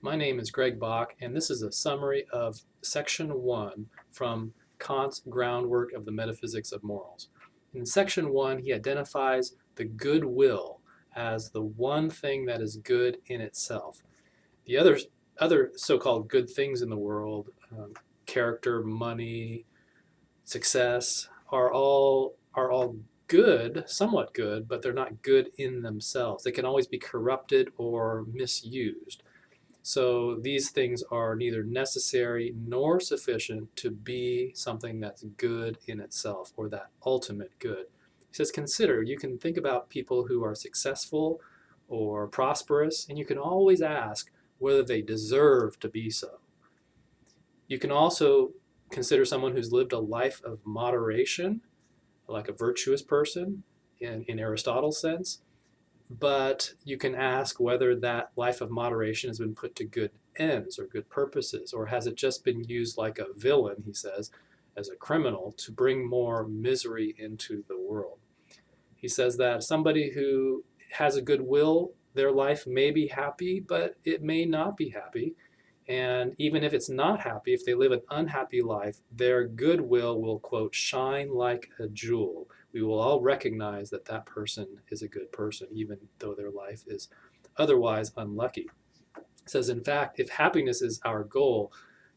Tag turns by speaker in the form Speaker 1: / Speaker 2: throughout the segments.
Speaker 1: My name is Greg Bach, and this is a summary of Section 1 from Kant's Groundwork of the Metaphysics of Morals. In Section 1, he identifies the good will as the one thing that is good in itself. The other so-called good things in the world, character, money, success, are all good, somewhat good, but they're not good in themselves. They can always be corrupted or misused. So these things are neither necessary nor sufficient to be something that's good in itself, or that ultimate good. He says, consider, you can think about people who are successful or prosperous, and you can always ask whether they deserve to be so. You can also consider someone who's lived a life of moderation, like a virtuous person in Aristotle's sense. But you can ask whether that life of moderation has been put to good ends or good purposes, or has it just been used like a villain, he says, as a criminal to bring more misery into the world. He says that somebody who has a good will, their life may be happy, but it may not be happy. And even if it's not happy, if they live an unhappy life, their goodwill will, quote, shine like a jewel. We will all recognize that that person is a good person, even though their life is otherwise unlucky. It says, in fact, if happiness is our goal,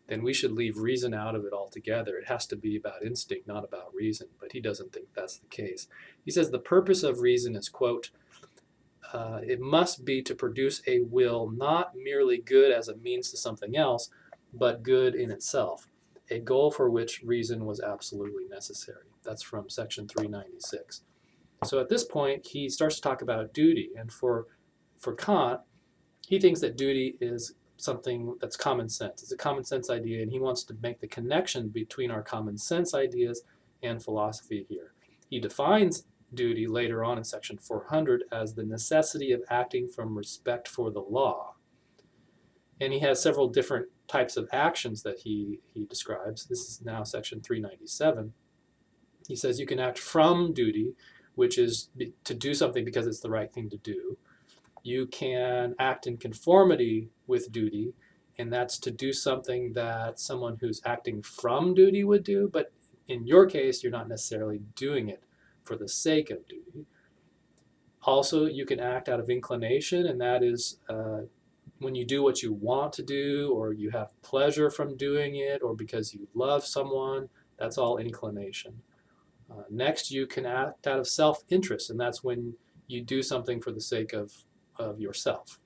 Speaker 1: then we should leave reason out of it altogether. It has to be about instinct, not about reason. But he doesn't think that's the case. He says the purpose of reason is, quote, it must be to produce a will not merely good as a means to something else, but good in itself, a goal for which reason was absolutely necessary. That's from section 396. So at this point, he starts to talk about duty. And for Kant, he thinks that duty is something that's common sense. It's a common sense idea, and he wants to make the connection between our common sense ideas and philosophy here. He defines duty later on in section 400 as the necessity of acting from respect for the law. And he has several different types of actions that he describes. This is now section 397. He says you can act from duty, which is to do something because it's the right thing to do. You can act in conformity with duty, and that's to do something that someone who's acting from duty would do, but in your case, you're not necessarily doing it for the sake of duty. Also, you can act out of inclination, and that is when you do what you want to do, or you have pleasure from doing it, or because you love someone. That's all inclination. Next, you can act out of self-interest, and that's when you do something for the sake of yourself.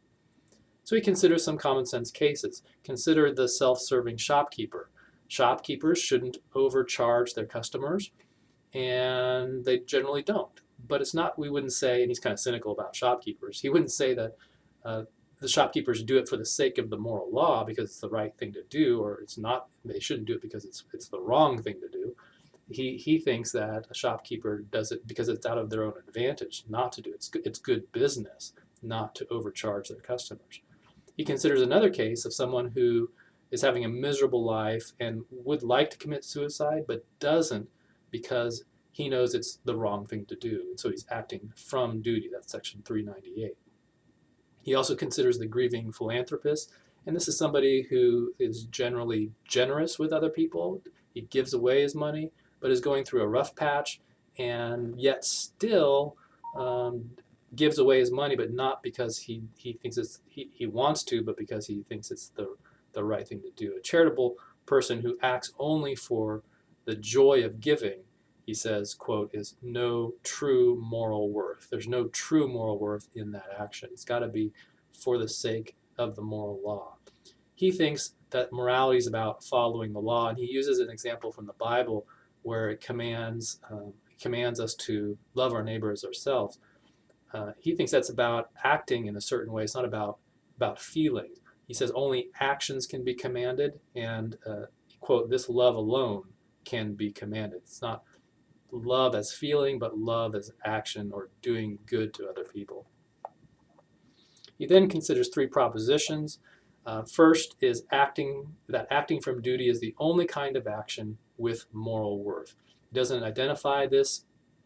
Speaker 1: So he considers some common sense cases. Consider the self-serving shopkeeper. Shopkeepers shouldn't overcharge their customers, and they generally don't. But it's not, we wouldn't say, and he's kind of cynical about shopkeepers, he wouldn't say that the shopkeepers do it for the sake of the moral law because it's the right thing to do, or it's not, they shouldn't do it because it's the wrong thing to do. He thinks that a shopkeeper does it because it's out of their own advantage not to do it. It's good business not to overcharge their customers. He considers another case of someone who is having a miserable life and would like to commit suicide but doesn't because he knows it's the wrong thing to do, and so he's acting from duty. That's section 398. He also considers the grieving philanthropist, and this is somebody who is generally generous with other people. He gives away his money, but is going through a rough patch, and yet still gives away his money, but not because he thinks he wants to, but because he thinks it's the right thing to do. A charitable person who acts only for the joy of giving, he says, quote, is no true moral worth. There's no true moral worth in that action. It's got to be for the sake of the moral law. He thinks that morality is about following the law, and he uses an example from the Bible where it commands us to love our neighbor as ourselves. He thinks that's about acting in a certain way. It's not about feelings. He says only actions can be commanded, and quote, this love alone can be commanded. It's not love as feeling, but love as action or doing good to other people. He then considers three propositions. First is acting from duty is the only kind of action with moral worth. He doesn't identify this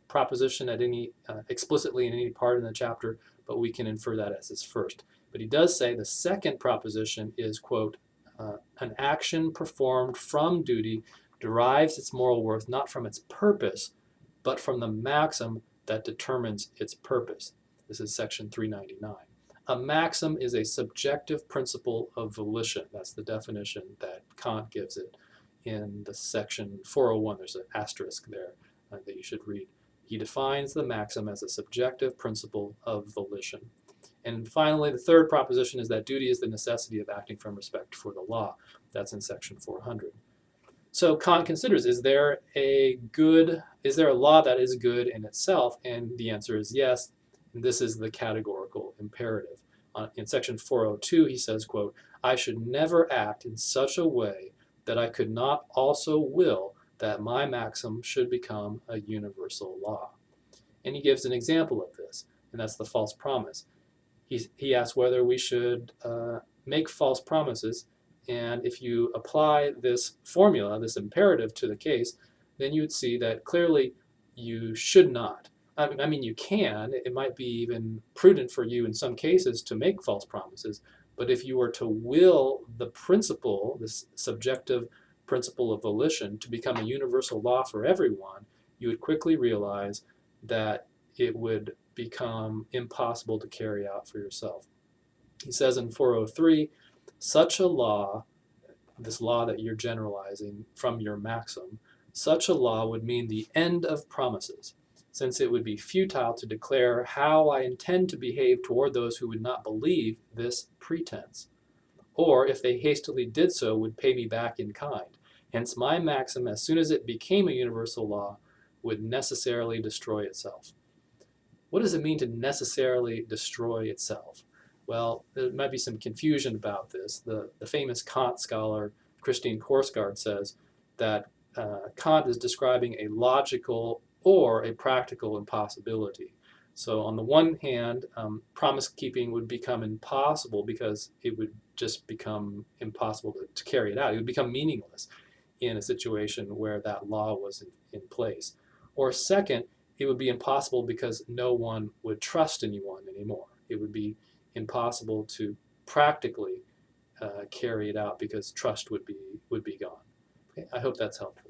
Speaker 1: proposition at any explicitly in any part in the chapter, but we can infer that as his first. But he does say the second proposition is, quote, an action performed from duty derives its moral worth not from its purpose, but from the maxim that determines its purpose. This is section 399. A maxim is a subjective principle of volition. That's the definition that Kant gives it in the section 401. There's an asterisk there that you should read. He defines the maxim as a subjective principle of volition. And finally, the third proposition is that duty is the necessity of acting from respect for the law. That's in section 400. So Kant considers, is there a law that is good in itself? And the answer is yes. And this is the categorical imperative. In section 402, he says, quote, I should never act in such a way that I could not also will that my maxim should become a universal law. And he gives an example of this, and that's the false promise. He asks whether we should make false promises, and if you apply this formula, this imperative to the case, then you would see that clearly you should not. I mean, you can. It might be even prudent for you in some cases to make false promises, but if you were to will the principle, this subjective principle of volition, to become a universal law for everyone, you would quickly realize that it would become impossible to carry out for yourself. He says in 403, such a law, this law that you're generalizing from your maxim, such a law would mean the end of promises, since it would be futile to declare how I intend to behave toward those who would not believe this pretense, or if they hastily did so, would pay me back in kind. Hence my maxim, as soon as it became a universal law, would necessarily destroy itself. What does it mean to necessarily destroy itself? Well, there might be some confusion about this. The famous Kant scholar Christine Korsgaard says that Kant is describing a logical or a practical impossibility. So on the one hand, promise keeping would become impossible because it would just become impossible to carry it out. It would become meaningless in a situation where that law was in place. Or second, it would be impossible because no one would trust anyone anymore. It would be impossible to practically carry it out because trust would be gone. Okay, I hope that's helpful.